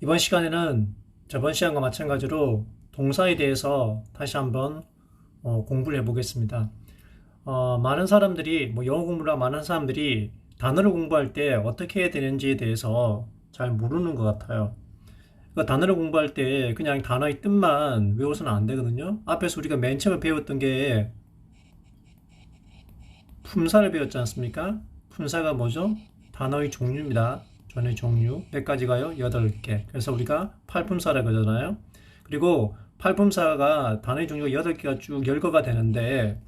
이번 시간에는 저번 시간과 마찬가지로 동사에 대해서 다시 한번 공부를 해보겠습니다. 많은 사람들이, 영어 공부를 많은 사람들이 단어를 공부할 때 어떻게 해야 되는지에 대해서 잘 모르는 것 같아요. 단어를 공부할 때 그냥 단어의 뜻만 외워서는 안 되거든요. 앞에서 우리가 맨 처음에 배웠던 게 품사를 배웠지 않습니까? 품사가 뭐죠? 단어의 종류입니다. 단어의 종류. 몇 가지가요? 8개. 그래서 우리가 팔품사라고 하잖아요. 그리고 팔품사가 단어의 종류가 8개가 쭉 열거가 되는데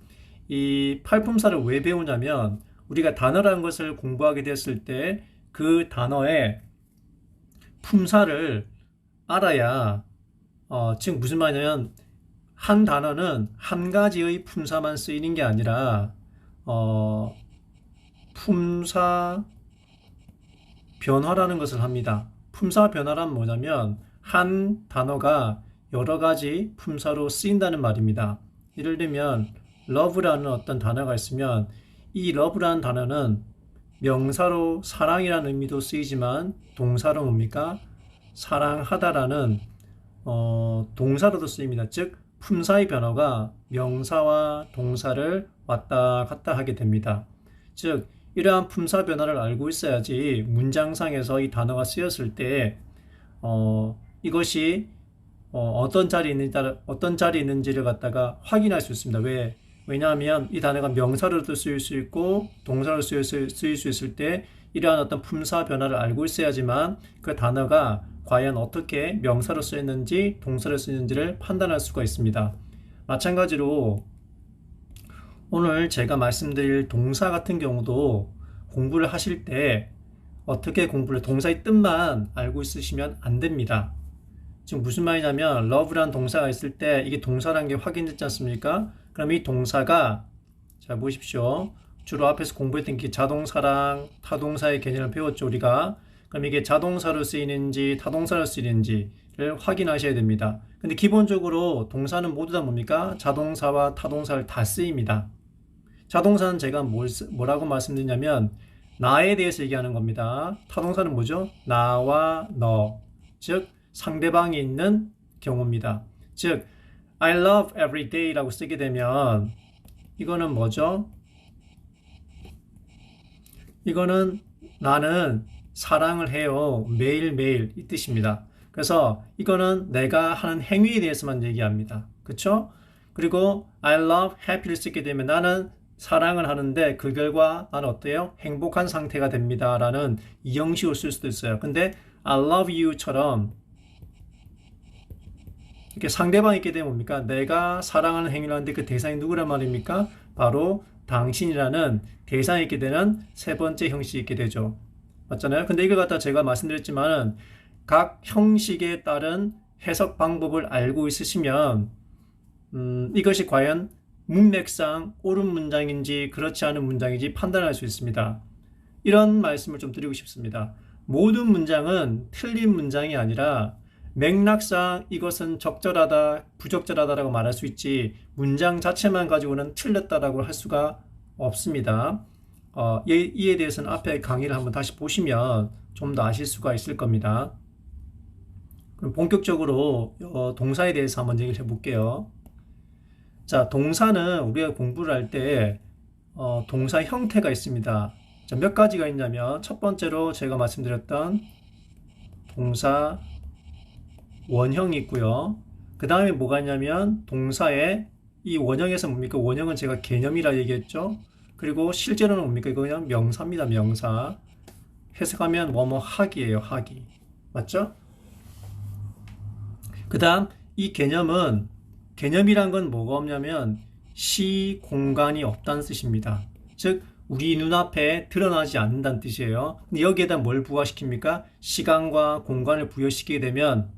이 팔품사를 왜 배우냐면 우리가 단어라는 것을 공부하게 됐을 때 그 단어의 품사를 알아야 즉 무슨 말이냐면 한 단어는 한 가지의 품사만 쓰이는 게 아니라 품사 변화라는 것을 합니다. 품사 변화란 뭐냐면 한 단어가 여러 가지 품사로 쓰인다는 말입니다. 예를 들면 love라는 어떤 단어가 있으면 이 love라는 단어는 명사로 사랑이라는 의미도 쓰이지만 동사로 뭡니까? 사랑하다라는 동사로도 쓰입니다. 즉 품사의 변화가 명사와 동사를 왔다 갔다 하게 됩니다. 즉 이러한 품사 변화를 알고 있어야지 문장상에서 이 단어가 쓰였을 때 이것이 어떤 자리에 있는지를 갖다가 확인할 수 있습니다. 왜냐하면 이 단어가 명사로도 쓰일 수 있고 동사로 쓰일 수 있을 때 이러한 어떤 품사 변화를 알고 있어야지만 그 단어가 과연 어떻게 명사로 쓰였는지 동사로 쓰였는지를 판단할 수가 있습니다. 마찬가지로 오늘 제가 말씀드릴 동사 같은 경우도 공부를 하실 때 어떻게 동사의 뜻만 알고 있으시면 안 됩니다. 지금 무슨 말이냐면 love라는 동사가 있을 때 이게 동사라는 게 확인됐지 않습니까? 그럼 이 동사가 자 보십시오. 주로 앞에서 공부했던 게 자동사랑 타동사의 개념을 배웠죠 우리가. 그럼 이게 자동사로 쓰이는지 타동사로 쓰이는지를 확인하셔야 됩니다. 근데 기본적으로 동사는 모두 다 뭡니까? 자동사와 타동사를 다 쓰입니다. 자동사는 제가 뭐라고 말씀드리냐면 나에 대해서 얘기하는 겁니다. 타동사는 뭐죠? 나와 너, 즉 상대방이 있는 경우입니다. 즉 I love every day 라고 쓰게 되면 이거는 뭐죠? 이거는 나는 사랑을 해요. 매일매일 이 뜻입니다. 그래서 이거는 내가 하는 행위에 대해서만 얘기합니다. 그렇죠? 그리고 I love happy를 쓰게 되면 나는 사랑을 하는데 그 결과 나는 어때요? 행복한 상태가 됩니다. 라는 이 형식으로 쓸 수도 있어요. 근데 I love you처럼 이렇게 상대방이 있게 되면 뭡니까? 내가 사랑하는 행위를 하는데 그 대상이 누구란 말입니까? 바로 당신이라는 대상이 있게 되는 세 번째 형식이 있게 되죠. 맞잖아요? 근데 이걸 갖다 제가 말씀드렸지만은 각 형식에 따른 해석 방법을 알고 있으시면 이것이 과연 문맥상 옳은 문장인지 그렇지 않은 문장인지 판단할 수 있습니다. 이런 말씀을 좀 드리고 싶습니다. 모든 문장은 틀린 문장이 아니라 맥락상 이것은 적절하다, 부적절하다라고 말할 수 있지 문장 자체만 가지고는 틀렸다라고 할 수가 없습니다. 이에 대해서는 앞에 강의를 한번 다시 보시면 좀 더 아실 수가 있을 겁니다. 그럼 본격적으로 동사에 대해서 한번 얘기를 해볼게요. 자, 동사는 우리가 공부를 할 때 동사 형태가 있습니다. 자, 몇 가지가 있냐면 첫 번째로 제가 말씀드렸던 동사 원형이 있고요. 그 다음에 뭐가 있냐면 동사의 이 원형에서 뭡니까? 원형은 제가 개념이라 얘기했죠. 그리고 실제로는 뭡니까? 이거 그냥 명사입니다. 명사. 해석하면 뭐뭐 하기예요. 하기. 맞죠? 그 다음 이 개념이란 건 뭐가 없냐면 시, 공간이 없다는 뜻입니다. 즉 우리 눈앞에 드러나지 않는다는 뜻이에요. 근데 여기에다 뭘 부과시킵니까? 시간과 공간을 부여시키게 되면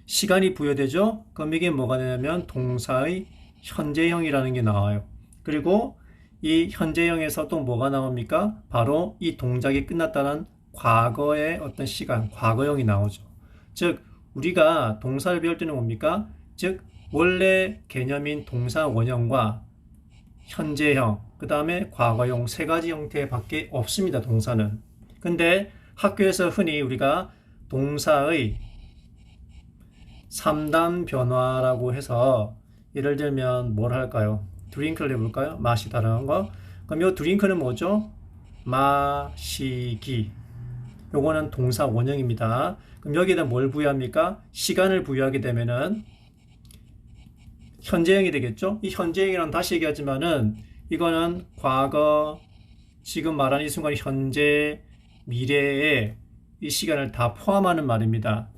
시간이 부여되죠? 그럼 이게 뭐가 되냐면 동사의 현재형이라는 게 나와요. 그리고 이 현재형에서 또 뭐가 나옵니까? 바로 이 동작이 끝났다는 과거의 어떤 시간, 과거형이 나오죠. 즉 우리가 동사를 배울 때는 뭡니까? 즉 원래 개념인 동사 원형과 현재형, 그 다음에 과거형 세 가지 형태밖에 없습니다. 동사는. 근데 학교에서 흔히 우리가 동사의 3단 변화라고 해서 예를 들면 뭘 할까요? 드링크를 해볼까요? 마시다라는 거. 그럼 이 드링크는 뭐죠? 마시기. 요거는 동사 원형입니다. 그럼 여기다 뭘 부여합니까? 시간을 부여하게 되면은 현재형이 되겠죠? 이 현재형이란 다시 얘기하지만은 이거는 과거, 지금 말하는 이 순간 현재, 미래에 이 시간을 다 포함하는 말입니다.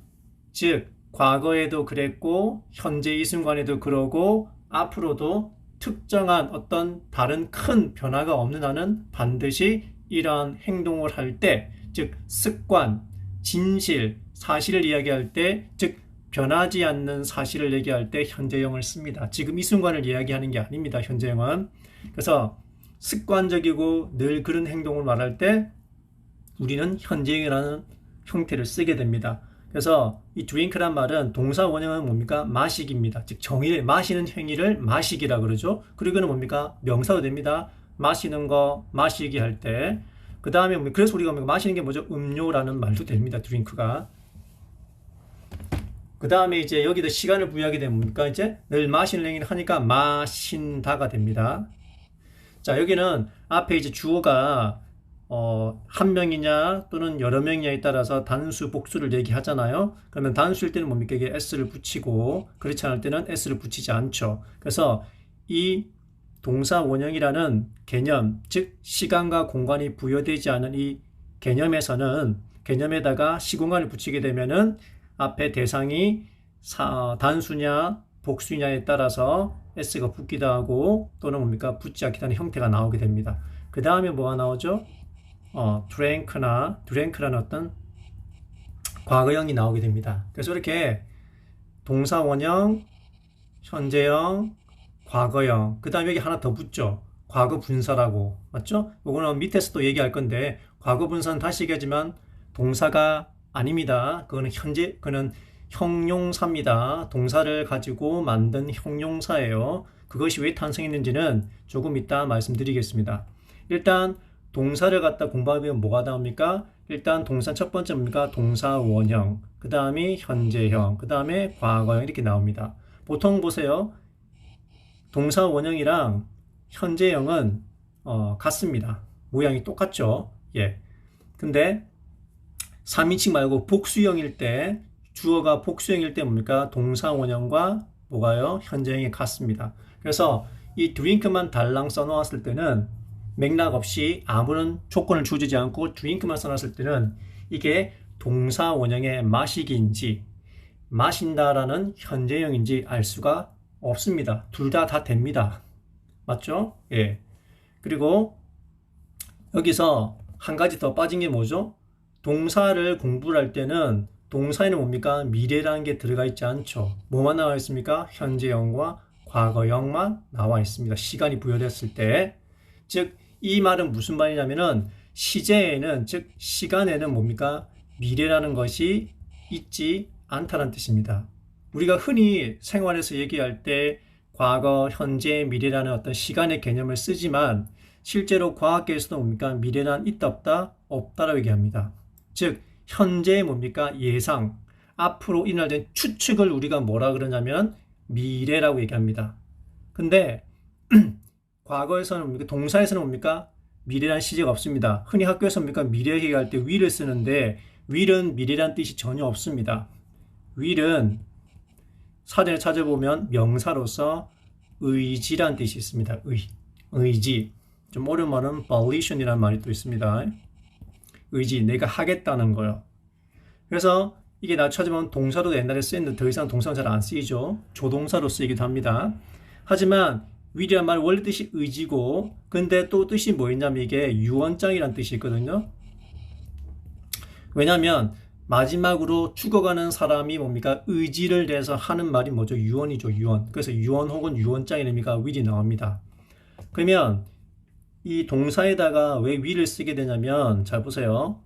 즉 과거에도 그랬고 현재 이 순간에도 그러고 앞으로도 특정한 어떤 다른 큰 변화가 없는 한은 반드시 이러한 행동을 할 때, 즉 습관, 진실, 사실을 이야기할 때, 즉 변하지 않는 사실을 얘기할 때 현재형을 씁니다. 지금 이 순간을 이야기하는 게 아닙니다. 현재형은. 그래서 습관적이고 늘 그런 행동을 말할 때 우리는 현재형이라는 형태를 쓰게 됩니다. 그래서 이 drink란 말은 동사 원형은 뭡니까? 마시기입니다. 즉 마시는 행위를 마시기라 그러죠. 그리고 이거는 뭡니까? 명사도 됩니다. 마시는 거, 마시기 할 때. 그 다음에 그래서 우리가 마시는 게 뭐죠? 음료라는 말도 됩니다. drink가. 그 다음에 이제 여기다 시간을 부여하게 되면 뭡니까? 이제 늘 마시는 행위를 하니까 마신다가 됩니다. 자, 여기는 앞에 이제 주어가 한 명이냐 또는 여러 명이냐에 따라서 단수, 복수를 얘기하잖아요. 그러면 단수일 때는 뭡니까? 이게 s를 붙이고, 그렇지 않을 때는 s를 붙이지 않죠. 그래서 이 동사 원형이라는 개념, 즉 시간과 공간이 부여되지 않은 이 개념에서는 개념에다가 시공간을 붙이게 되면은 앞에 대상이 단수냐 복수냐에 따라서 s가 붙기도 하고 또는 뭡니까? 붙지 않기도 하는 형태가 나오게 됩니다. 그 다음에 뭐가 나오죠? drank라는 어떤 과거형이 나오게 됩니다. 그래서 이렇게 동사 원형, 현재형, 과거형, 그 다음에 여기 하나 더 붙죠. 과거 분사라고. 맞죠? 이거는 밑에서 또 얘기할 건데, 과거 분사는 다시 얘기하지만 동사가 아닙니다. 그거는 형용사입니다. 동사를 가지고 만든 형용사예요. 그것이 왜 탄생했는지는 조금 이따 말씀드리겠습니다. 일단 동사를 갖다 공부하면 뭐가 나옵니까? 일단 동사 첫 번째 뭡니까? 동사 원형, 그 다음에 현재형, 그 다음에 과거형 이렇게 나옵니다. 보통 보세요. 동사 원형이랑 현재형은 같습니다. 모양이 똑같죠? 예. 근데 3인칭 말고 복수형일 때, 주어가 복수형일 때 뭡니까? 동사 원형과 뭐가요? 현재형이 같습니다. 그래서 이 drink만 달랑 써놓았을 때는 맥락 없이 아무런 조건을 주지 않고 drink만 써놨을 때는 이게 동사 원형의 마시기인지 마신다라는 현재형인지 알 수가 없습니다. 둘 다 됩니다. 맞죠? 예. 그리고 여기서 한 가지 더 빠진 게 뭐죠? 동사를 공부를 할 때는 동사에는 뭡니까? 미래라는 게 들어가 있지 않죠. 뭐만 나와 있습니까? 현재형과 과거형만 나와 있습니다. 시간이 부여됐을 때. 즉, 이 말은 무슨 말이냐면은 시제에는, 즉 시간에는 뭡니까? 미래라는 것이 있지 않다는 뜻입니다. 우리가 흔히 생활에서 얘기할 때 과거, 현재, 미래라는 어떤 시간의 개념을 쓰지만 실제로 과학계에서도 뭡니까? 미래란 있다 없다? 없다라고 얘기합니다. 즉 현재의 뭡니까? 예상, 앞으로 일어날 추측을 우리가 뭐라 그러냐면 미래라고 얘기합니다. 근데 과거에서는 뭡니까? 동사에서는 뭡니까? 미래란 시제가 없습니다. 흔히 학교에서 뭡니까? 미래 얘기할 때 will을 쓰는데 will은 미래란 뜻이 전혀 없습니다. will은 사전에 찾아보면 명사로서 의지란 뜻이 있습니다. 의지. 좀 어려운 말은 volition이라는 말이 또 있습니다. 의지, 내가 하겠다는 거요. 그래서 이게 나 찾아보면 동사로 옛날에 쓰였는데 더 이상 동사는 잘 안 쓰이죠. 조동사로 쓰이기도 합니다. 하지만 will이란 말 원래 뜻이 의지고, 근데 또 뜻이 뭐였냐면 이게 유언장이란 뜻이 있거든요. 왜냐하면 마지막으로 죽어가는 사람이 뭡니까? 의지를 내서 하는 말이 뭐죠? 유언이죠, 유언. 그래서 유언 혹은 유언장의 의미가 will이 나옵니다. 그러면 이 동사에다가 왜 will을 쓰게 되냐면, 잘 보세요.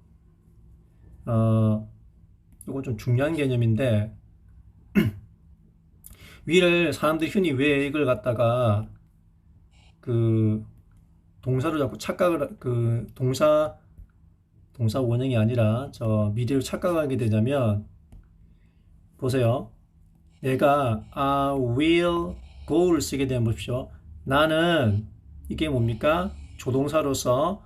이거 좀 중요한 개념인데, will을 사람들이 흔히 왜 이걸 갖다가 동사로 자꾸 착각을, 동사 원형이 아니라 저 미래로 착각하게 되자면 보세요. 내가 I will go를 쓰게 되면 보십시오. 나는 이게 뭡니까? 조동사로서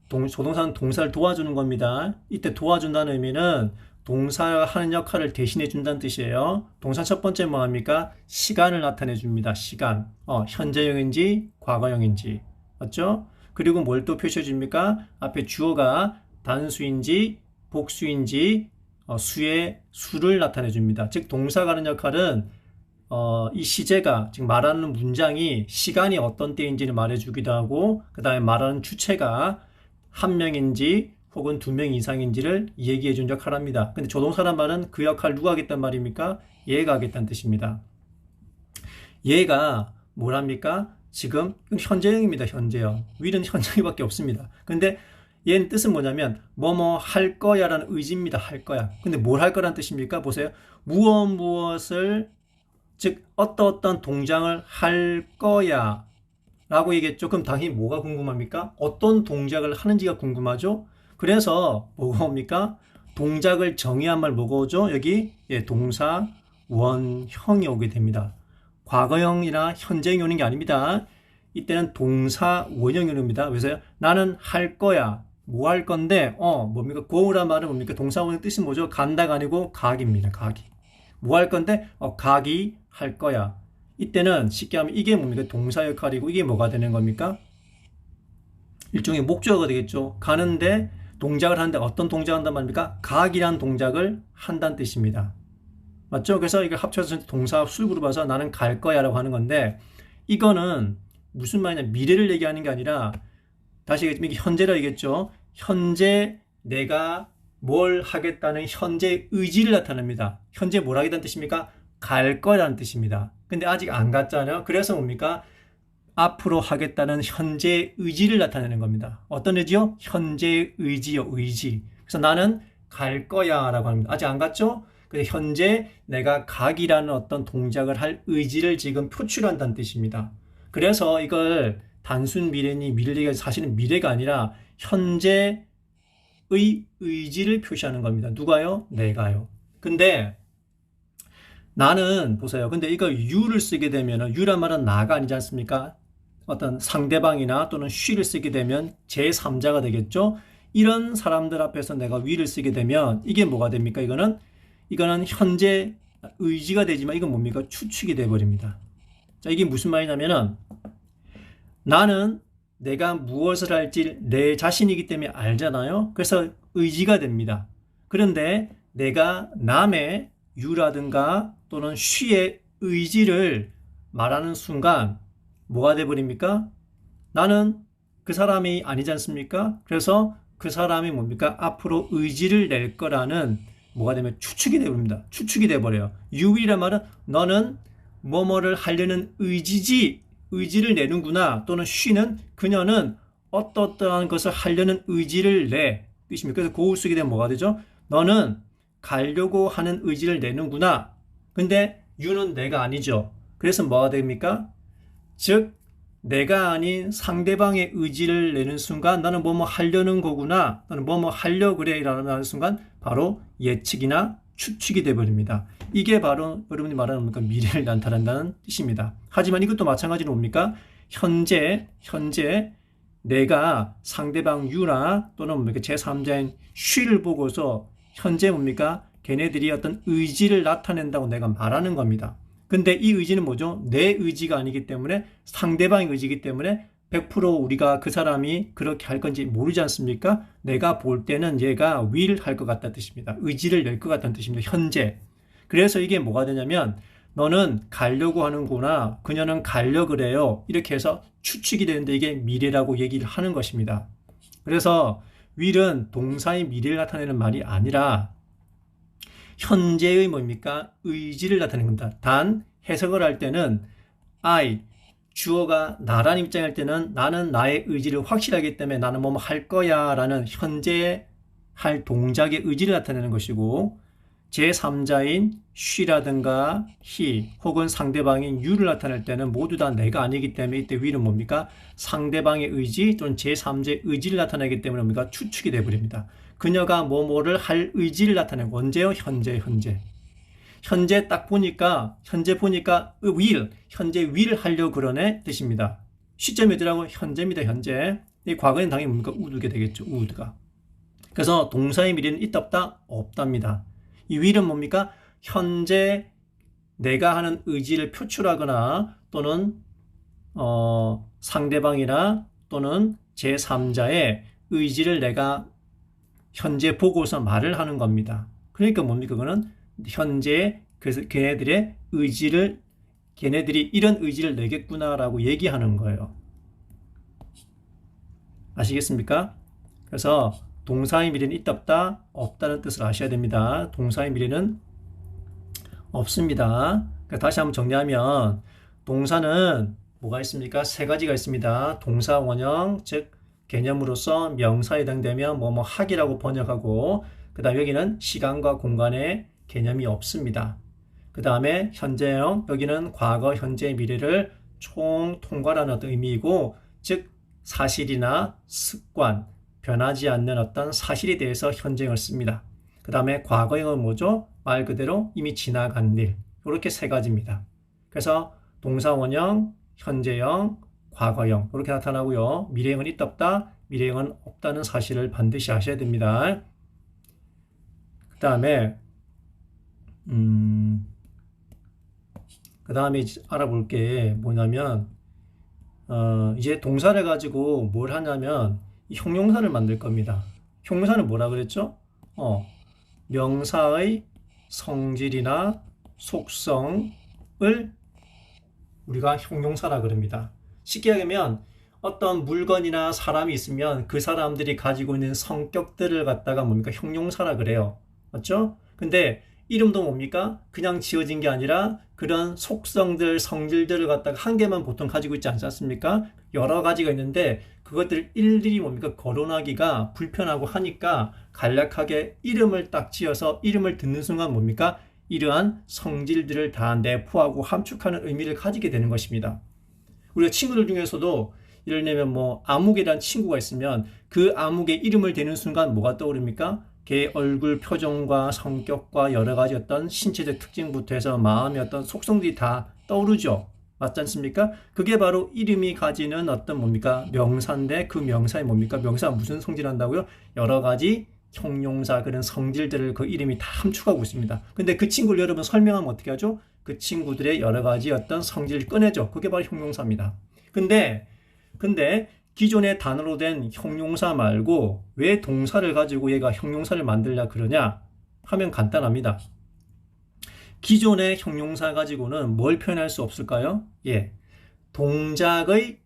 조동사는 동사를 도와주는 겁니다. 이때 도와준다는 의미는 동사가 하는 역할을 대신해 준다는 뜻이에요. 동사 첫 번째 뭐합니까? 시간을 나타내 줍니다. 시간. 현재형인지 과거형인지. 맞죠? 그리고 뭘 또 표시해 줍니까? 앞에 주어가 단수인지 복수인지 수의 수를 나타내 줍니다. 즉 동사가 하는 역할은 이 시제가 지금 말하는 문장이 시간이 어떤 때인지를 말해주기도 하고 그 다음에 말하는 주체가 한 명인지 혹은 두 명 이상인지를 얘기해 준 역할을 합니다. 근데 조동사란 말은 그 역할을 누가 하겠다는 말입니까? 얘가 하겠다는 뜻입니다. 얘가 뭘 합니까? 지금 현재형입니다. 현재형. will은 현재형밖에 없습니다. 근데 얘는 뜻은 뭐냐면 뭐뭐 할 거야 라는 의지입니다. 할 거야. 근데 뭘 할 거라는 뜻입니까? 보세요. 무엇을 즉 어떤 동작을 할 거야 라고 얘기했죠. 그럼 당연히 뭐가 궁금합니까? 어떤 동작을 하는지가 궁금하죠. 그래서 뭐가 옵니까? 동작을 정의한 말 뭐가 오죠? 여기 동사 원형이 오게 됩니다. 과거형이나 현재형이 오는 게 아닙니다. 이때는 동사 원형이 옵니다. 그래서 나는 할 거야. 뭐 할 건데 뭡니까? go란 말은 뭡니까? 동사 원형 뜻이 뭐죠? 간다가 아니고 가기입니다. 가기. 뭐 할 건데? 가기 할 거야. 이때는 쉽게 하면 이게 뭡니까? 동사 역할이고 이게 뭐가 되는 겁니까? 일종의 목적어가 되겠죠. 가는데 동작을 하는데 어떤 동작을 한단 말입니까? 가기란 동작을 한다는 뜻입니다. 맞죠? 그래서 이걸 합쳐서 동사 술그룹 와서 나는 갈 거야 라고 하는 건데 이거는 무슨 말이냐 미래를 얘기하는 게 아니라 다시 얘기했지만 이게 현재라 얘기했죠. 현재 내가 뭘 하겠다는 현재 의지를 나타냅니다. 현재 뭘 하겠다는 뜻입니까? 갈 거라는 뜻입니다. 근데 아직 안 갔잖아요. 그래서 뭡니까? 앞으로 하겠다는 현재 의지를 나타내는 겁니다. 어떤 의지요? 현재 의지요. 의지. 그래서 나는 갈 거야 라고 합니다. 아직 안 갔죠? 근데 현재 내가 가기라는 어떤 동작을 할 의지를 지금 표출한다는 뜻입니다. 그래서 이걸 단순 미래니 미래가 사실은 미래가 아니라 현재의 의지를 표시하는 겁니다. 누가요? 내가요. 근데 나는 보세요. 근데 이거 you를 쓰게 되면 you란 말은 나가 아니지 않습니까? 어떤 상대방이나 또는 she를 쓰게 되면 제3자가 되겠죠. 이런 사람들 앞에서 내가 we를 쓰게 되면 이게 뭐가 됩니까? 이거는 현재 의지가 되지만 이건 뭡니까? 추측이 돼버립니다. 자, 이게 무슨 말이냐면은 나는 내가 무엇을 할지 내 자신이기 때문에 알잖아요. 그래서 의지가 됩니다. 그런데 내가 남의 you라든가 또는 she의 의지를 말하는 순간 뭐가 돼버립니까? 나는 그 사람이 아니지 않습니까? 그래서 그 사람이 뭡니까? 앞으로 의지를 낼 거라는 뭐가 되면 추측이 돼버립니다. 추측이 돼버려요. you이란 말은 너는 뭐뭐를 하려는 의지를 내는구나. 또는 she는 그녀는 어떠한 것을 하려는 의지를 내 뜻입니다. 그래서 고우 쓰게 되면 뭐가 되죠? 너는 가려고 하는 의지를 내는구나. 근데 you는 내가 아니죠. 그래서 뭐가 됩니까? 즉 내가 아닌 상대방의 의지를 내는 순간 나는 뭐뭐 하려는 거구나. 나는 뭐뭐 하려고 그래 라는 순간 바로 예측이나 추측이 돼버립니다. 이게 바로 여러분이 말하는 미래를 나타낸다는 뜻입니다. 하지만 이것도 마찬가지로 뭡니까? 현재 내가 상대방 you나 또는 제3자인 she를 보고서 현재 뭡니까? 걔네들이 어떤 의지를 나타낸다고 내가 말하는 겁니다. 근데 이 의지는 뭐죠? 내 의지가 아니기 때문에 상대방의 의지이기 때문에 100% 우리가 그 사람이 그렇게 할 건지 모르지 않습니까? 내가 볼 때는 얘가 will 할 것 같다는 뜻입니다. 의지를 낼 것 같다는 뜻입니다. 현재. 그래서 이게 뭐가 되냐면 너는 가려고 하는구나. 그녀는 가려고 그래요. 이렇게 해서 추측이 되는데 이게 미래라고 얘기를 하는 것입니다. 그래서 will은 동사의 미래를 나타내는 말이 아니라 현재의 뭡니까? 의지를 나타내는 겁니다. 단 해석을 할 때는 I, 주어가 나라는 입장일 때는 나는 나의 의지를 확실하기 때문에 나는 뭐뭐 할 거야 라는 현재 할 동작의 의지를 나타내는 것이고 제3자인 she라든가 he 혹은 상대방인 you를 나타낼 때는 모두 다 내가 아니기 때문에 이때 we는 뭡니까? 상대방의 의지 또는 제3자의 의지를 나타내기 때문에 뭡니까? 추측이 되어버립니다. 그녀가 뭐뭐를 할 의지를 나타내고 언제요? 현재. 현재 딱 보니까 현재 보니까 will 현재 will 하려고 그러네 뜻입니다. 시점이 어디라고? 현재입니다. 현재. 이 과거에는 당연히 뭡니까? would게 되겠죠. would가. 그래서 동사의 미래는 있다 없다? 없답니다. 이 will은 뭡니까? 현재 내가 하는 의지를 표출하거나 또는 상대방이나 또는 제3자의 의지를 내가 현재 보고서 말을 하는 겁니다. 그러니까 뭡니까? 그거는 현재 그래서 걔네들의 의지를 걔네들이 이런 의지를 내겠구나라고 얘기하는 거예요. 아시겠습니까? 그래서 동사의 미래는 있다 없다? 없다는 뜻을 아셔야 됩니다. 동사의 미래는 없습니다. 그러니까 다시 한번 정리하면 동사는 뭐가 있습니까? 세 가지가 있습니다. 동사 원형 즉 개념으로서 명사에 해당되면 뭐뭐 하기라고 번역하고 그 다음 여기는 시간과 공간의 개념이 없습니다. 그 다음에 현재형 여기는 과거, 현재, 미래를 총 통괄하는 어떤 의미이고 즉 사실이나 습관 변하지 않는 어떤 사실에 대해서 현재형을 씁니다. 그 다음에 과거형은 뭐죠? 말 그대로 이미 지나간 일 이렇게 세 가지입니다. 그래서 동사 원형, 현재형, 과거형 이렇게 나타나고요. 미래형은 있다 없다? 미래형은 없다는 사실을 반드시 아셔야 됩니다. 그 다음에 알아볼 게 뭐냐면 이제 동사를 가지고 뭘 하냐면 형용사를 만들 겁니다. 형용사는 뭐라 그랬죠? 명사의 성질이나 속성을 우리가 형용사라 그럽니다. 쉽게 얘기하면 어떤 물건이나 사람이 있으면 그 사람들이 가지고 있는 성격들을 갖다가 뭡니까? 형용사라 그래요. 맞죠? 근데 이름도 뭡니까? 그냥 지어진 게 아니라 그런 속성들, 성질들을 갖다가 한 개만 보통 가지고 있지 않지 않습니까? 여러 가지가 있는데 그것들 일일이 뭡니까? 거론하기가 불편하고 하니까 간략하게 이름을 딱 지어서 이름을 듣는 순간 뭡니까? 이러한 성질들을 다 내포하고 함축하는 의미를 가지게 되는 것입니다. 우리가 친구들 중에서도 예를 들면 뭐 아묵이라는 친구가 있으면 그 아묵의 이름을 대는 순간 뭐가 떠오릅니까? 걔의 얼굴 표정과 성격과 여러 가지 어떤 신체적 특징부터 해서 마음의 어떤 속성들이 다 떠오르죠. 맞지 않습니까? 그게 바로 이름이 가지는 어떤 뭡니까? 명사인데 그 명사에 뭡니까? 명사가 무슨 성질을 한다고요? 여러 가지 형용사 그런 성질들을 그 이름이 다 함축하고 있습니다. 근데 그 친구를 여러분 설명하면 어떻게 하죠? 그 친구들의 여러 가지 어떤 성질을 꺼내죠. 그게 바로 형용사입니다. 근데 기존의 단어로 된 형용사 말고 왜 동사를 가지고 얘가 형용사를 만들려 그러냐 하면 간단합니다. 기존의 형용사 가지고는 뭘 표현할 수 없을까요? 동작의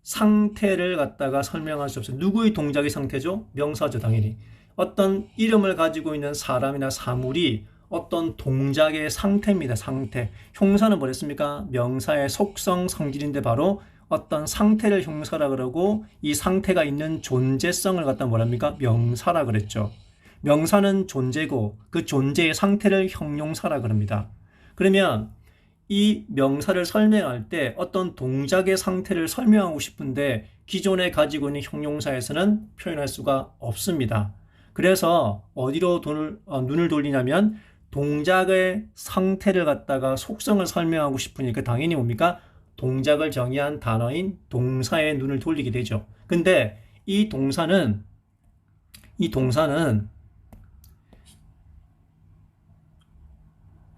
상태를 갖다가 설명할 수 없어요. 누구의 동작의 상태죠? 명사죠, 당연히. 어떤 이름을 가지고 있는 사람이나 사물이 어떤 동작의 상태입니다. 상태. 형사는 뭐랬습니까? 명사의 속성, 성질인데 바로 어떤 상태를 형사라 그러고 이 상태가 있는 존재성을 갖다 뭐랍니까? 명사라 그랬죠. 명사는 존재고 그 존재의 상태를 형용사라 그럽니다. 그러면 이 명사를 설명할 때 어떤 동작의 상태를 설명하고 싶은데 기존에 가지고 있는 형용사에서는 표현할 수가 없습니다. 그래서 어디로 눈을 돌리냐면 동작의 상태를 갖다가 속성을 설명하고 싶으니까 당연히 뭡니까? 동작을 정의한 단어인 동사에 눈을 돌리게 되죠. 근데 이 동사는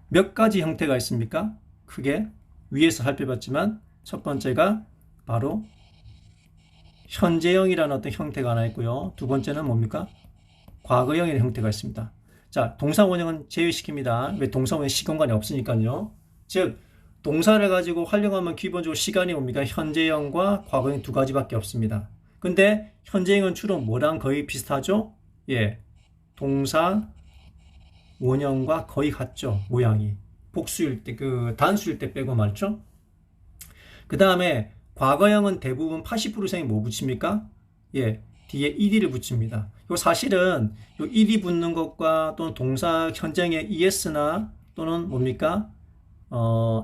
몇 가지 형태가 있습니까? 크게 위에서 살펴봤지만 첫 번째가 바로 현재형이라는 어떤 형태가 하나 있고요. 두 번째는 뭡니까? 과거형이라는 형태가 있습니다. 자, 동사 원형은 제외시킵니다. 왜? 동사 원형은 시공간이 없으니까요. 즉 동사를 가지고 활용하면 기본적으로 시간이 뭡니까? 현재형과 과거형 두 가지밖에 없습니다. 근데 현재형은 주로 뭐랑 거의 비슷하죠? 동사 원형과 거의 같죠, 모양이. 복수일 때, 단수일 때 빼고 말죠. 그 다음에 과거형은 대부분 80% 이상이 뭐 붙입니까? 뒤에 ed를 붙입니다. 요 사실은 요 ed 붙는 것과 또는 동사 현장에 es나 또는 뭡니까?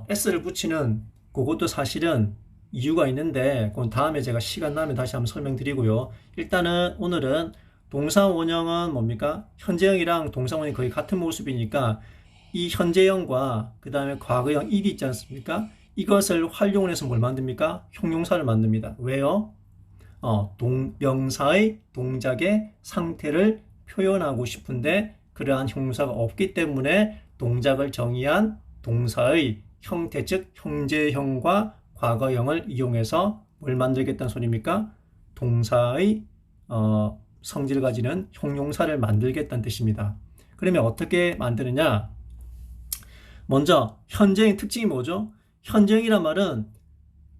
s를 붙이는 그것도 사실은 이유가 있는데 그건 다음에 제가 시간 나면 다시 한번 설명드리고요. 일단은 오늘은 동사 원형은 뭡니까? 현재형이랑 동사 원형이 거의 같은 모습이니까 이 현재형과 그 다음에 과거형 ed 있지 않습니까? 이것을 활용을 해서 뭘 만듭니까? 형용사를 만듭니다. 왜요? 명사의 동작의 상태를 표현하고 싶은데 그러한 형용사가 없기 때문에 동작을 정의한 동사의 형태, 즉 현재형과 과거형을 이용해서 뭘 만들겠다는 소리입니까? 동사의 성질을 가지는 형용사를 만들겠다는 뜻입니다. 그러면 어떻게 만드느냐? 먼저 현재형 특징이 뭐죠? 현재형이란 말은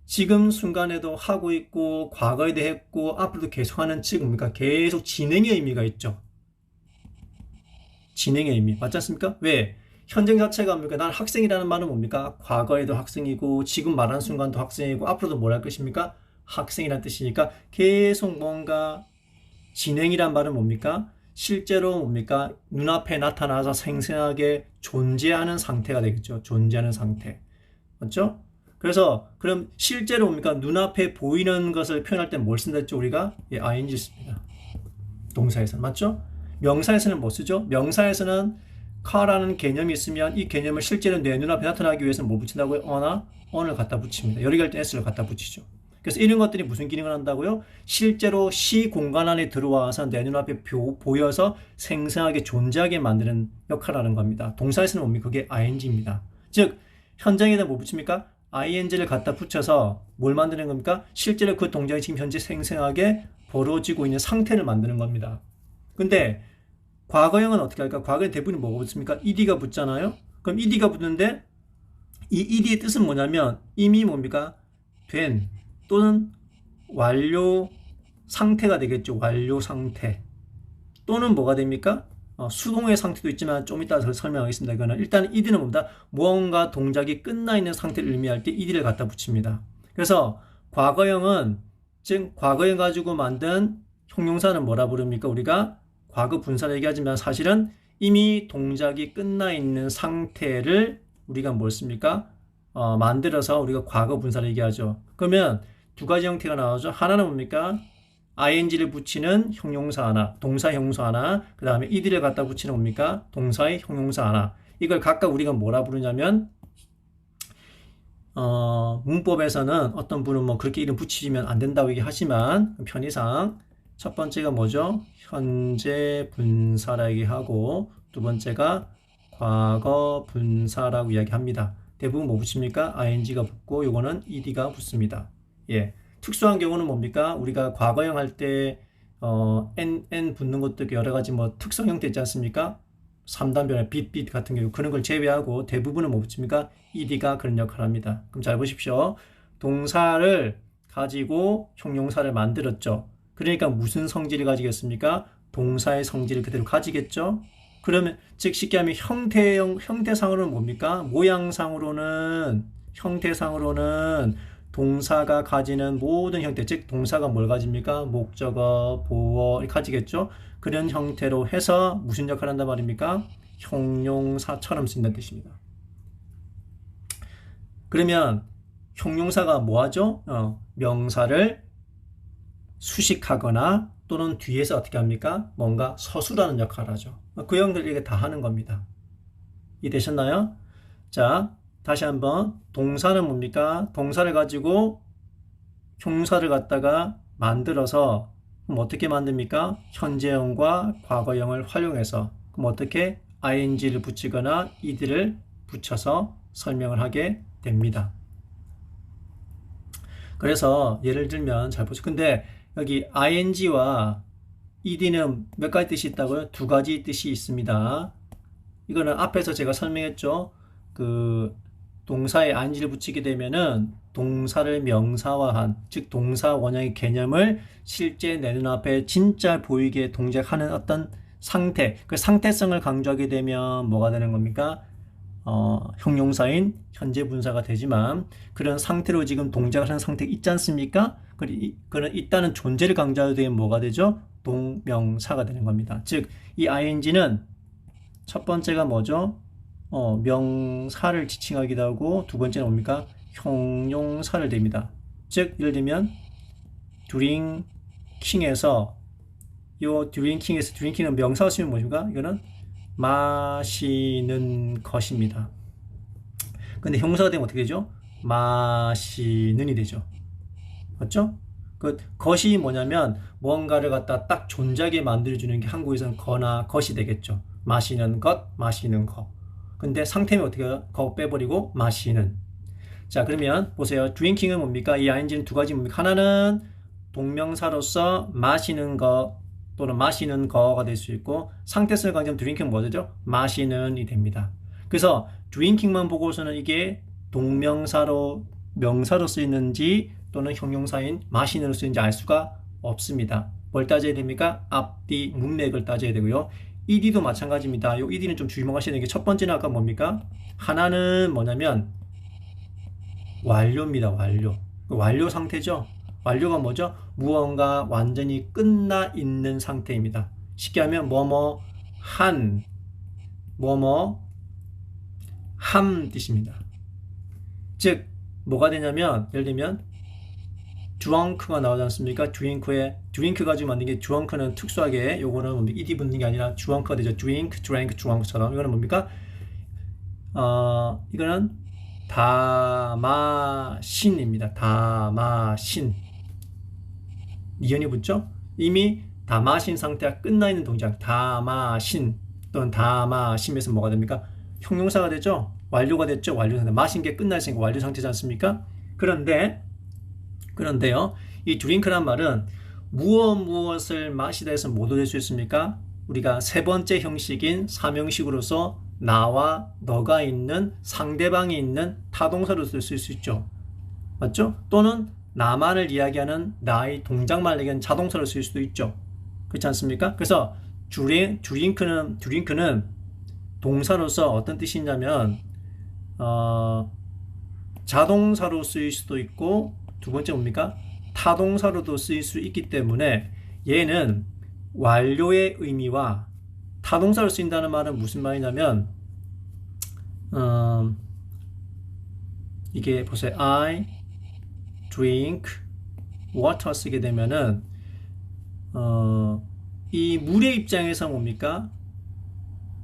지금 순간에도 하고 있고 과거에도 했고 앞으로도 계속하는 즉 뭡니까? 계속 진행의 의미가 있죠. 진행의 의미 맞지 않습니까? 왜? 현재 자체가 뭡니까? 난 학생이라는 말은 뭡니까? 과거에도 학생이고 지금 말하는 순간도 학생이고 앞으로도 뭘 할 것입니까? 학생이라는 뜻이니까 계속 뭔가 진행이란 말은 뭡니까? 실제로 뭡니까? 눈앞에 나타나서 생생하게 존재하는 상태가 되겠죠. 존재하는 상태. 맞죠? 그래서 그럼 실제로 뭡니까? 눈앞에 보이는 것을 표현할 때 뭘 쓴다 했죠? 우리가 ing 씁니다. 동사에서는 맞죠? 명사에서는 뭐 쓰죠? 명사에서는 car라는 개념이 있으면 이 개념을 실제로 내 눈앞에 나타나기 위해서는 뭐 붙인다고요? on을 갖다 붙입니다. 여기 갈 때 s를 갖다 붙이죠. 그래서 이런 것들이 무슨 기능을 한다고요? 실제로 시 공간 안에 들어와서 내 눈앞에 보여서 생생하게 존재하게 만드는 역할을 하는 겁니다. 동사에서는 뭡니까? 그게 ing입니다. 즉 현장에다 뭐 붙입니까? ing를 갖다 붙여서 뭘 만드는 겁니까? 실제로 그 동작이 지금 현재 생생하게 벌어지고 있는 상태를 만드는 겁니다. 근데 과거형은 어떻게 할까? 과거에 대부분이 뭐가 붙습니까? ed가 붙잖아요. 그럼 ed가 붙는데 이 ed의 뜻은 뭐냐면 이미 뭡니까? 된 또는 완료 상태가 되겠죠. 완료 상태. 또는 뭐가 됩니까? 수동의 상태도 있지만 좀 이따 설명하겠습니다. 이거는 일단 ed는 뭡니다? 무언가 동작이 끝나 있는 상태를 의미할 때 ed를 갖다 붙입니다. 그래서 과거형은 즉 과거형 가지고 만든 형용사는 뭐라 부릅니까? 우리가 과거 분사를 얘기하지만 사실은 이미 동작이 끝나 있는 상태를 우리가 뭘 씁니까? 만들어서 우리가 과거 분사를 얘기하죠. 그러면 두 가지 형태가 나오죠. 하나는 뭡니까? ing를 붙이는 형용사 하나, 동사 형용사 하나, 그 다음에 ed를 갖다 붙이는 뭡니까? 동사의 형용사 하나. 이걸 각각 우리가 뭐라 부르냐면 문법에서는 어떤 분은 뭐 그렇게 이름 붙이면 안 된다고 얘기하지만 편의상 첫 번째가 뭐죠? 현재 분사라 얘기하고 두 번째가 과거 분사라고 이야기합니다. 대부분 뭐 붙입니까? ing가 붙고 요거는 ed가 붙습니다. 예. 특수한 경우는 뭡니까? 우리가 과거형 할 때 n 붙는 것도 여러 가지 뭐 특성 형태 있지 않습니까? 3단 변화, 빛 같은 경우 그런 걸 제외하고 대부분은 뭐 붙입니까? ed가 그런 역할을 합니다. 그럼 잘 보십시오. 동사를 가지고 형용사를 만들었죠. 그러니까 무슨 성질을 가지겠습니까? 동사의 성질을 그대로 가지겠죠. 그러면 즉 쉽게 하면 형태상으로는 뭡니까? 형태상으로는 동사가 가지는 모든 형태, 즉 동사가 뭘 가집니까? 목적어, 보어를 가지겠죠. 그런 형태로 해서 무슨 역할을 한단 말입니까? 형용사처럼 쓴다는 뜻입니다. 그러면 형용사가 뭐하죠? 명사를 수식하거나 또는 뒤에서 어떻게 합니까? 뭔가 서술하는 역할을 하죠. 그 형들에게 다 하는 겁니다. 이해되셨나요? 자, 다시 한번 동사는 뭡니까? 동사를 가지고 형용사를 갖다가 만들어서 그럼 어떻게 만듭니까? 현재형과 과거형을 활용해서 그럼 어떻게 ing를 붙이거나 ed를 붙여서 설명을 하게 됩니다. 그래서 예를 들면 잘 보세요. 근데 여기 ing와 ed는 몇 가지 뜻이 있다고요? 두 가지 뜻이 있습니다. 이거는 앞에서 제가 설명했죠. 그 동사에 ing를 붙이게 되면은 동사를 명사화한, 즉 동사 원형의 개념을 실제 내 눈앞에 진짜 보이게 동작하는 어떤 상태, 그 상태성을 강조하게 되면 뭐가 되는 겁니까? 형용사인 현재 분사가 되지만 그런 상태로 지금 동작을 하는 상태가 있지 않습니까? 그런 있다는 존재를 강조하게 되면 뭐가 되죠? 동명사가 되는 겁니다. 즉, 이 ing는 첫 번째가 뭐죠? 명사를 지칭하기도 하고 두 번째는 뭡니까? 형용사를 됩니다. 즉, 예를 들면 drinking에서 요 drinking은 명사가 쓰면 뭐입니까? 이거는 마시는 것입니다. 근데 형사가 되면 어떻게 되죠? 마시는이 되죠. 맞죠? 그 것이 뭐냐면 뭔가를 갖다 딱 존재하게 만들어주는 게 한국에서는 거나 것이 되겠죠. 마시는 것, 마시는 거. 근데 상태는 어떻게 해요? 거 빼버리고 마시는. 자, 그러면 보세요. drinking은 뭡니까? 이 ing는 두 가지 뭡니까? 하나는 동명사로서 마시는 거 또는 마시는 거가 될 수 있고 상태성을 강조하면 drinking은 뭐죠? 마시는이 됩니다. 그래서 drinking만 보고서는 이게 동명사로 명사로 쓰이는지 또는 형용사인 마시는으로 쓰이는지 알 수가 없습니다. 뭘 따져야 됩니까? 앞뒤 문맥을 따져야 되고요. ed도 마찬가지입니다. 이 ed는 좀 주의하셔야 되는 게 첫 번째는 아까 뭡니까? 하나는 뭐냐면 완료입니다. 완료 상태죠. 완료가 뭐죠? 무언가 완전히 끝나 있는 상태입니다. 쉽게 하면 뭐뭐 한, 뭐뭐 함 뜻입니다. 즉 뭐가 되냐면 예를 들면 drunk가 나오지 않습니까? drink 가지고 만든 게 drunk는 특수하게 요거는 뭡니까? ed 붙는 게 아니라 drunk가 되죠. drink, drank, drunk처럼 이거는 뭡니까? 이거는 다마신입니다. 다마신. 이연이 붙죠? 이미 다마신 상태가 끝나 있는 동작. 다마신 또는 다마심에서 뭐가 됩니까? 형용사가 되죠? 완료가 됐죠? 완료 상태. 마신 게 끝나 있으니까 완료 상태지 않습니까? 그런데요, 이 drink란 말은 무엇을 마시다 해서 뭐도 될 수 있습니까? 우리가 세 번째 형식인 삼형식으로서 나와 너가 있는 상대방이 있는 타동사로 쓸 수 있죠. 맞죠? 또는 나만을 이야기하는 나의 동작만 얘기하는 자동사로 쓸 수도 있죠. 그렇지 않습니까? 그래서 드링크는 동사로서 어떤 뜻이냐면 자동사로 쓰일 수도 있고 두 번째 뭡니까? 타동사로도 쓰일 수 있기 때문에 얘는 완료의 의미와 타동사로 쓰인다는 말은 무슨 말이냐면 이게 보세요. I drink water 쓰게 되면은 이 물의 입장에서 뭡니까?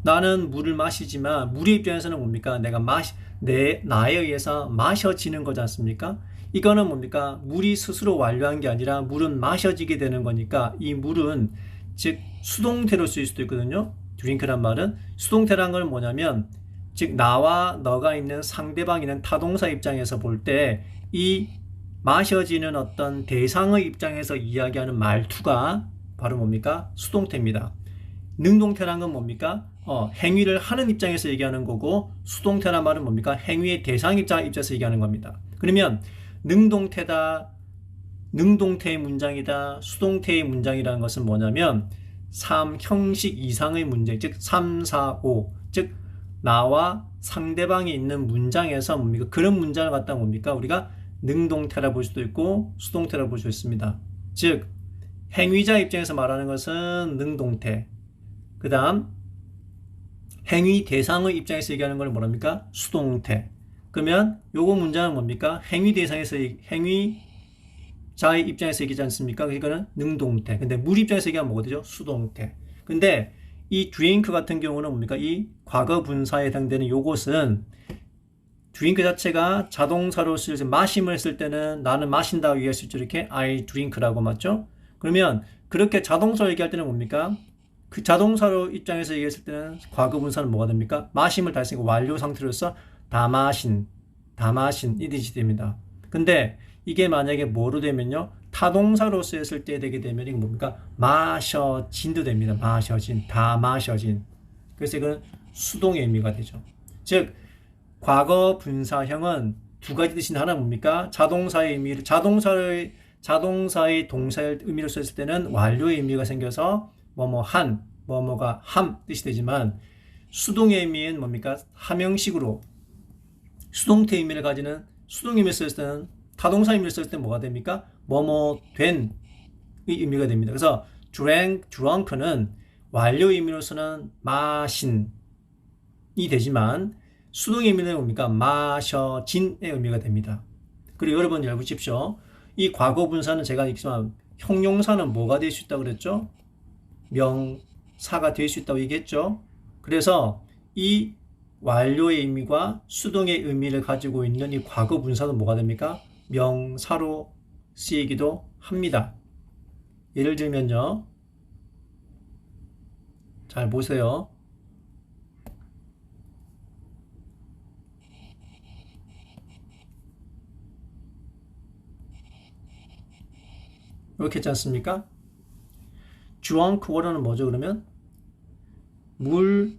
나는 물을 마시지만 물의 입장에서는 뭡니까? 나에 의해서 마셔지는 거지 않습니까? 이거는 뭡니까? 물이 스스로 완료한 게 아니라 물은 마셔지게 되는 거니까 이 물은 즉 수동태로 쓰일 수도 있거든요. drink란 말은 수동태란 건 뭐냐면 즉 나와 너가 있는 상대방이는 타동사 입장에서 볼 때 이 마셔지는 어떤 대상의 입장에서 이야기하는 말투가 바로 뭡니까? 수동태입니다. 능동태란 건 뭡니까? 행위를 하는 입장에서 얘기하는 거고 수동태란 말은 뭡니까? 행위의 대상 입장에서 얘기하는 겁니다. 그러면 능동태다, 능동태의 문장이다, 수동태의 문장이라는 것은 뭐냐면 3형식 이상의 문장, 즉 3, 4, 5, 즉 나와 상대방이 있는 문장에서 뭡니까? 그런 문장을 갖다 뭡니까? 우리가 능동태라 볼 수도 있고 수동태라 볼 수 있습니다. 즉 행위자 입장에서 말하는 것은 능동태, 그 다음 행위 대상의 입장에서 얘기하는 걸 뭐랍니까? 수동태. 그러면 요거 문장은 뭡니까? 행위 대상에서 행위자의 입장에서 얘기하지 않습니까? 그러니까는 능동태. 근데 물 입장에서 얘기하면 뭐가 되죠? 수동태. 근데 이 drink 같은 경우는 뭡니까? 이 과거 분사에 해당되는 요것은 drink 자체가 자동사로 쓸 때 마심을 쓸 때는 나는 마신다 얘기했을 때 이렇게 I drink라고 맞죠? 그러면 그렇게 자동사로 얘기할 때는 뭡니까? 그 자동사로 입장에서 얘기했을 때는 과거 분사는 뭐가 됩니까? 마심을 다 했으니까 완료 상태로서 다 마신 이 뜻이 됩니다. 근데 이게 만약에 뭐로 되면요? 타동사로 쓰였을 때 되게 되면 이게 뭡니까? 마셔진도 됩니다. 마셔진, 다 마셔진. 그래서 이건 수동의 의미가 되죠. 즉 과거 분사형은 두 가지 뜻인데 하나 뭡니까? 자동사의 의미를 자동사의 동사의 의미로 썼을 때는 완료의 의미가 생겨서 뭐뭐 한, 뭐뭐가 함 뜻이 되지만 수동의 의미는 뭡니까? 하명식으로 수동태 의미를 가지는 수동 의미를 쓸 때는 타동사 의미를 쓸 때 뭐가 됩니까? 뭐뭐 된의 의미가 됩니다. 그래서 drunk는 완료 의미로서는 마신이 되지만 수동 의미는 뭡니까? 마셔진의 의미가 됩니다. 그리고 여러분 잘 보십시오. 이 과거 분사는 제가 얘기했지만 형용사는 뭐가 될 수 있다고 그랬죠? 명사가 될 수 있다고 얘기했죠. 그래서 이 완료의 의미와 수동의 의미를 가지고 있는 이 과거 분사는 뭐가 됩니까? 명사로 쓰이기도 합니다. 예를 들면요. 잘 보세요. 이렇게 했지 않습니까? drunk water는 뭐죠, 그러면? 물을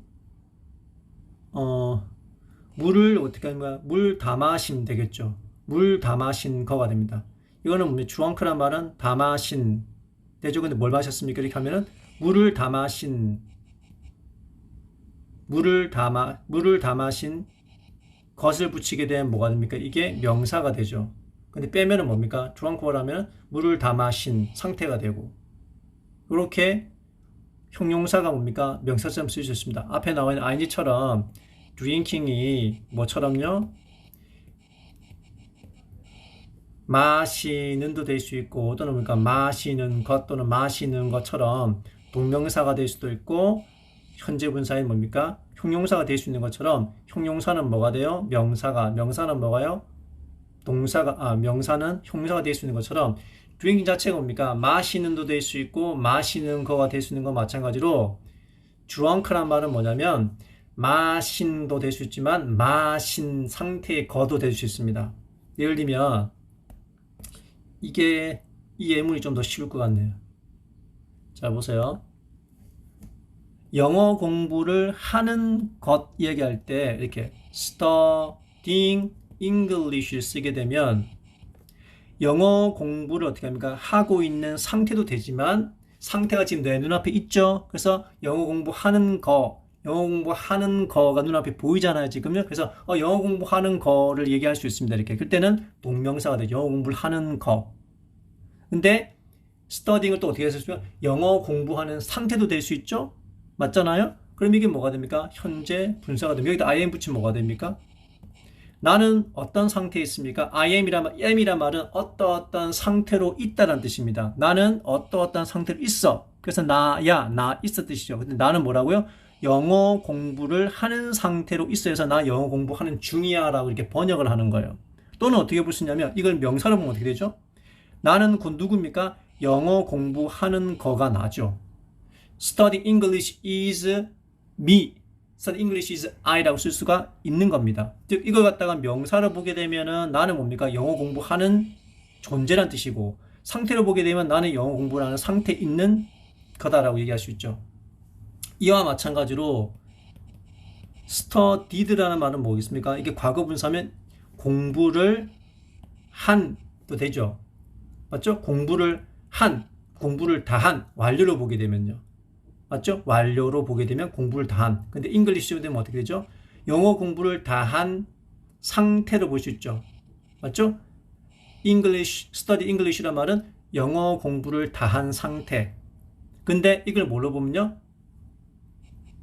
어떻게 하는 거야? 물 다 마신 되겠죠. 물 다 마신 거가 됩니다. 이거는 뭡니까? drunk란 말은 다 마신 되죠. 근데 뭘 마셨습니까? 이렇게 하면은 물을 다 마신 것을 붙이게 되면 뭐가 됩니까? 이게 명사가 되죠. 근데 빼면은 뭡니까? drunk water 하면 물을 다 마신 상태가 되고, 이렇게 형용사가 뭡니까? 명사처럼 쓰일 수 있습니다. 앞에 나와 있는 ing처럼 drinking이 뭐처럼요? 마시는도 될 수 있고, 또는 뭡니까? 마시는 것 또는 마시는 것처럼 동명사가 될 수도 있고, 현재 분사인 뭡니까? 형용사가 될 수 있는 것처럼 형용사는 뭐가 돼요? 명사는 뭐가요? 명사는 형용사가 될 수 있는 것처럼 드링킹 자체가 뭡니까? 마시는도 될 수 있고 마시는 거가 될 수 있는 건 마찬가지로 drunk란 말은 뭐냐면 마신도 될 수 있지만 마신 상태의 거도 될 수 있습니다. 예를 들면 이 예문이 좀 더 쉬울 것 같네요. 자, 보세요. 영어 공부를 하는 것 이야기할 때 이렇게 studying English를 쓰게 되면 영어 공부를 어떻게 합니까? 하고 있는 상태도 되지만 상태가 지금 내 눈앞에 있죠. 그래서 영어 공부하는 거가 눈앞에 보이잖아요, 지금요. 그래서 영어 공부하는 거를 얘기할 수 있습니다. 이렇게. 그때는 동명사가 되죠. 영어 공부를 하는 거. 근데 studying을 또 어떻게 할 수 있어요? 영어 공부하는 상태도 될 수 있죠. 맞잖아요? 그럼 이게 뭐가 됩니까? 현재 분사가 됩니다. 여기다 I am 붙이면 뭐가 됩니까? 나는 어떤 상태에 있습니까? am이란 말은 어떤 상태로 있다는 뜻입니다. 나는 어떤 상태로 있어. 그래서 나 있어 뜻이죠. 근데 나는 뭐라고요? 영어 공부를 하는 상태로 있어 해서 나 영어 공부하는 중이야 라고 이렇게 번역을 하는 거예요. 또는 어떻게 볼 수 있냐면 이걸 명사로 보면 어떻게 되죠? 나는 곧 누굽니까? 영어 공부하는 거가 나죠. Studying English is me. Studying English is I라고 쓸 수가 있는 겁니다. 즉 이걸 갖다가 명사로 보게 되면은 나는 뭡니까? 영어 공부하는 존재란 뜻이고 상태로 보게 되면 나는 영어 공부를 하는 상태에 있는 거다라고 얘기할 수 있죠. 이와 마찬가지로 studied라는 말은 뭐겠습니까? 이게 과거 분사면 공부를 한도 되죠. 맞죠? 공부를 다 한 완료로 보게 되면요. 맞죠? 완료로 보게 되면 공부를 다 한. 근데 잉글리시로 되면 어떻게 되죠? 영어 공부를 다 한 상태로 볼 수 있죠. 맞죠? study English란 말은 영어 공부를 다 한 상태. 근데 이걸 뭘로 보면요?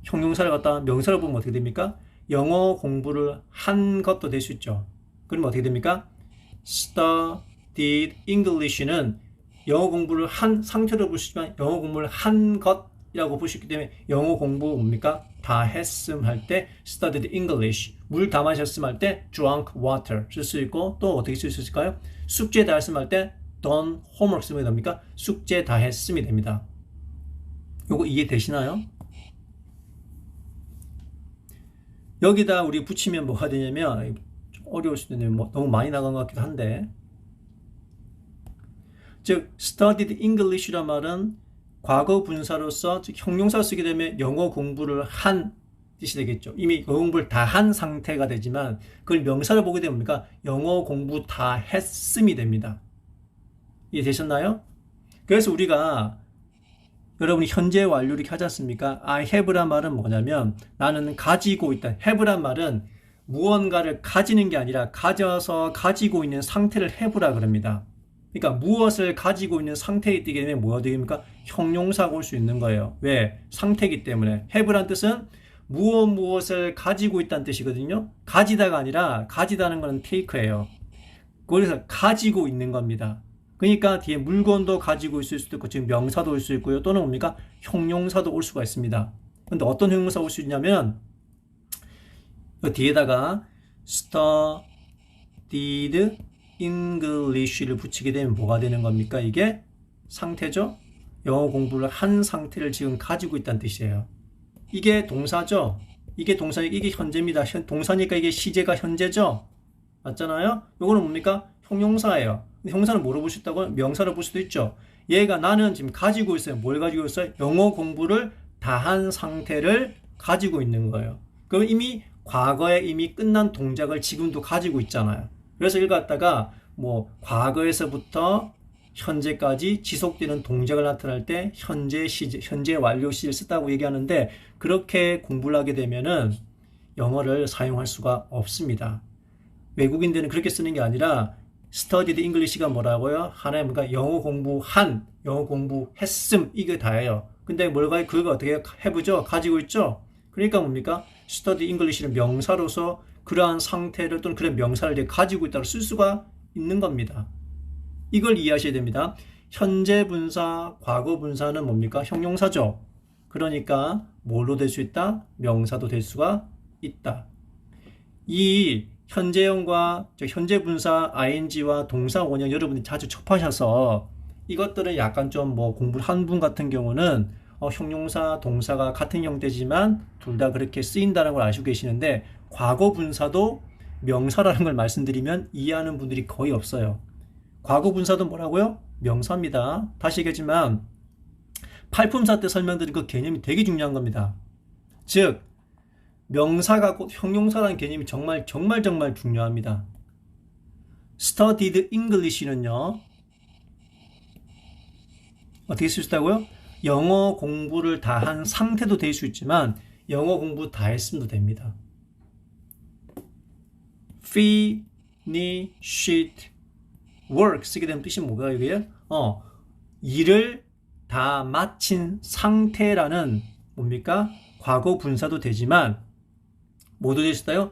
형용사를 갖다가 명사로 보면 어떻게 됩니까? 영어 공부를 한 것도 될 수 있죠. 그러면 어떻게 됩니까? studied English는 영어 공부를 한 상태로 볼 수 있지만 영어 공부를 한 것이라고 볼 수 있기 때문에 영어 공부 뭡니까? 다 했음 할 때 studied English, 물 다 마셨음 할 때 drunk water 쓸 수 있고 또 어떻게 쓸 수 있을까요? 숙제 다 했음 할 때 done homework 쓰면 됩니까? 숙제 다 했음이 됩니다. 요거 이해되시나요? 여기다 우리 붙이면 뭐가 되냐면 좀 어려울 수도 있는데 너무 많이 나간 것 같기도 한데, 즉 studied English란 말은 과거 분사로서 즉 형용사를 쓰게 되면 영어 공부를 한 뜻이 되겠죠. 이미 영어 공부를 다 한 상태가 되지만 그걸 명사를 보게 되면 뭡니까? 영어 공부 다 했음이 됩니다. 이해되셨나요? 그래서 우리가 여러분이 현재 완료 이렇게 하지 않습니까? I have란 말은 뭐냐면 나는 가지고 있다. have란 말은 무언가를 가지는 게 아니라 가져서 가지고 있는 상태를 have라 그럽니다. 그러니까 무엇을 가지고 있는 상태에 있기 때문에 뭐가 되겠습니까? 형용사가 올 수 있는 거예요. 왜? 상태이기 때문에. have란 뜻은 무엇을 가지고 있다는 뜻이거든요. 가지다가 아니라 가지다는 것은 take예요. 그래서 가지고 있는 겁니다. 그러니까 뒤에 물건도 가지고 있을 수도 있고 지금 명사도 올 수 있고요. 또는 뭡니까? 형용사도 올 수가 있습니다. 근데 어떤 형용사 올 수 있냐면 뒤에다가 studied English를 붙이게 되면 뭐가 되는 겁니까? 이게 상태죠? 영어 공부를 한 상태를 지금 가지고 있다는 뜻이에요. 이게 동사죠? 이게 현재입니다. 동사니까 이게 시제가 현재죠? 맞잖아요? 이거는 뭡니까? 형용사예요. 근데 형사는 뭐로 볼 수 있다고? 명사로 볼 수도 있죠. 얘가 나는 지금 가지고 있어요. 뭘 가지고 있어요? 영어 공부를 다 한 상태를 가지고 있는 거예요. 그럼 이미 과거에 이미 끝난 동작을 지금도 가지고 있잖아요. 그래서 이걸 갖다가 뭐 과거에서부터 현재까지 지속되는 동작을 나타낼 때 현재 시제, 현재 완료 시제를 쓰다고 얘기하는데 그렇게 공부를 하게 되면은 영어를 사용할 수가 없습니다. 외국인들은 그렇게 쓰는 게 아니라 studied English가 뭐라고요? 하나의 뭔가 영어 공부했음 이게 다예요. 근데 그거 어떻게 have죠? 가지고 있죠? 그러니까 뭡니까? study English는 명사로서 그러한 상태를 또는 그런 명사를 가지고 있다고 쓸 수가 있는 겁니다. 이걸 이해하셔야 됩니다. 현재 분사, 과거 분사는 뭡니까? 형용사죠. 그러니까 뭘로 될 수 있다? 명사도 될 수가 있다. 이 현재형과 현재 분사 ing와 동사 원형 여러분이 자주 접하셔서 이것들은 약간 좀 뭐 공부를 한 분 같은 경우는 형용사, 동사가 같은 형태지만 둘 다 그렇게 쓰인다는 걸 알고 계시는데 과거 분사도 명사라는 걸 말씀드리면 이해하는 분들이 거의 없어요. 과거 분사도 뭐라고요? 명사입니다. 다시 얘기하지만 팔품사 때 설명드린 그 개념이 되게 중요한 겁니다. 즉 명사가 곧 형용사라는 개념이 정말 중요합니다. studied English는요. 어떻게 쓸 수 있다고요? 영어 공부를 다 한 상태도 될 수 있지만 영어 공부 다 했음도 됩니다. finished work 쓰게 되면 뜻이 뭐가 이게요? 일을 다 마친 상태라는 뭡니까? 과거 분사도 되지만 뭐도 될 수 있어요?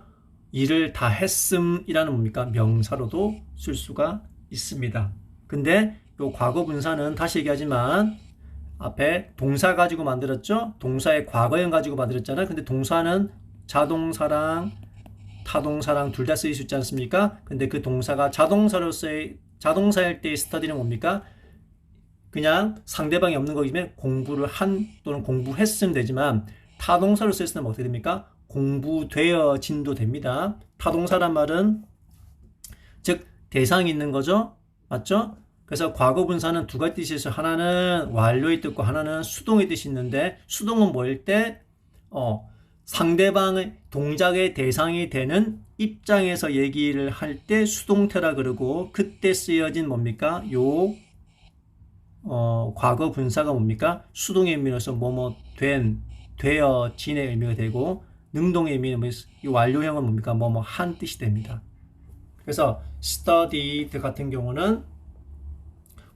일을 다 했음이라는 뭡니까? 명사로도 쓸 수가 있습니다. 근데 요 과거 분사는 다시 얘기하지만 앞에 동사 가지고 만들었죠? 동사의 과거형 가지고 만들었잖아요. 근데 동사는 자동사랑 타동사랑 둘 다 쓰일 수 있지 않습니까? 근데 그 동사가 자동사일 때의 study는 뭡니까? 그냥 상대방이 없는 거이면 공부를 한 또는 공부했으면 되지만 타동사로 쓸 때는 어떻게 됩니까? 공부되어진도 됩니다. 타동사란 말은 즉 대상이 있는 거죠. 맞죠? 그래서 과거 분사는 두 가지 뜻이 있어요. 하나는 완료의 뜻과 하나는 수동의 뜻이 있는데 수동은 뭐일 때 상대방의 동작의 대상이 되는 입장에서 얘기를 할 때 수동태라 그러고 그때 쓰여진 뭡니까? 과거 분사가 뭡니까? 수동의 의미로서 되어진의 의미가 되고 능동의 의미는 이 완료형은 뭡니까? 한 뜻이 됩니다. 그래서 studied 같은 경우는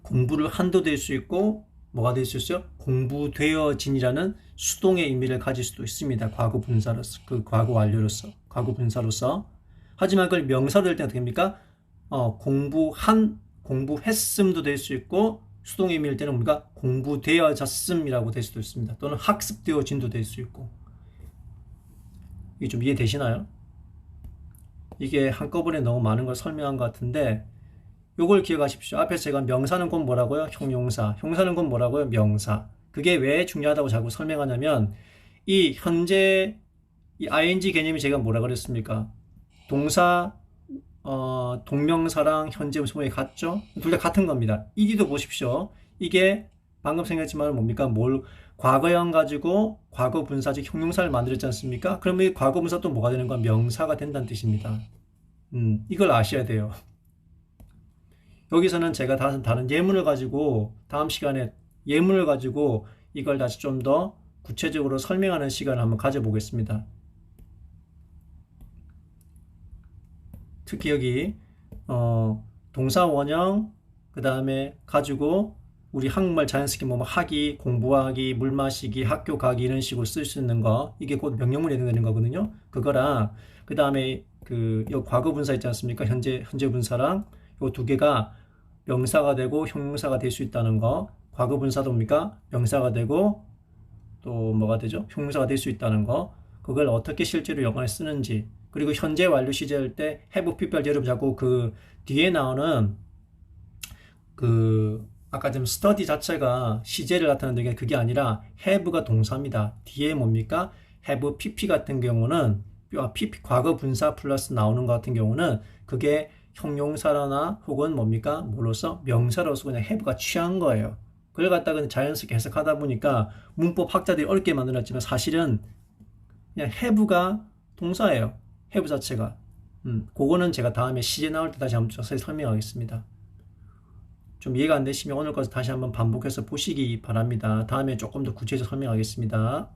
공부를 한도 될 수 있고 뭐가 될 수 있어요? 공부되어진이라는 수동의 의미를 가질 수도 있습니다. 과거 분사로서, 그 과거 완료로서, 과거 분사로서. 하지만 그걸 명사로 될 때 어떻게 됩니까? 공부했음도 될 수 있고 수동의 의미일 때는 우리가 공부되어졌음이라고 될 수도 있습니다. 또는 학습되어진도 될 수 있고. 이게 좀 이해되시나요? 이게 한꺼번에 너무 많은 걸 설명한 것 같은데 요걸 기억하십시오. 앞에서 제가 명사는 곧 뭐라고요? 형용사. 형사는 곧 뭐라고요? 명사. 그게 왜 중요하다고 자꾸 설명하냐면 이 현재 이 ing 개념이 제가 뭐라 그랬습니까? 동사 동명사랑 현재 무슨 같죠? 둘 다 같은 겁니다. 이기도 보십시오. 이게 방금 생각했지만 뭡니까? 과거형 가지고 과거 분사 즉 형용사를 만들었지 않습니까? 그러면 이 과거 분사 또 뭐가 되는 거야? 명사가 된다는 뜻입니다. 이걸 아셔야 돼요. 여기서는 제가 다른 예문을 가지고 다음 시간에 예문을 가지고 이걸 다시 좀 더 구체적으로 설명하는 시간을 한번 가져보겠습니다. 특히 여기 동사 원형 그 다음에 가지고 우리 한국말 자연스럽게 뭐 하기, 공부하기, 물 마시기, 학교 가기 이런 식으로 쓸 수 있는 거 이게 곧 명령문에 해당되는 거거든요. 그거랑 그 다음에 요 과거 분사 있지 않습니까? 현재 분사랑 요 두 개가 명사가 되고 형용사가 될 수 있다는 거. 과거 분사도 뭡니까? 명사가 되고 또 뭐가 되죠? 형용사가 될 수 있다는 거. 그걸 어떻게 실제로 영어에 쓰는지. 그리고 현재 완료 시제일 때 have, people, 여러분 자꾸 그 뒤에 나오는 그 아까 좀 study 자체가 시제를 나타내는 게 그게 아니라 have가 동사입니다. 뒤에 뭡니까? have, pp 같은 경우는 pp 과거 분사 플러스 나오는 것 같은 경우는 그게 형용사나 혹은 뭡니까? 뭐로서 명사로서 그냥 have가 취한 거예요. 그걸 갖다가 자연스럽게 해석하다 보니까 문법 학자들이 어렵게 만들었지만 사실은 그냥 have가 동사예요. have 자체가. 그거는 제가 다음에 시제 나올 때 다시 한번 자세히 설명하겠습니다. 좀 이해가 안 되시면 오늘 것을 다시 한번 반복해서 보시기 바랍니다. 다음에 조금 더 구체적으로 설명하겠습니다.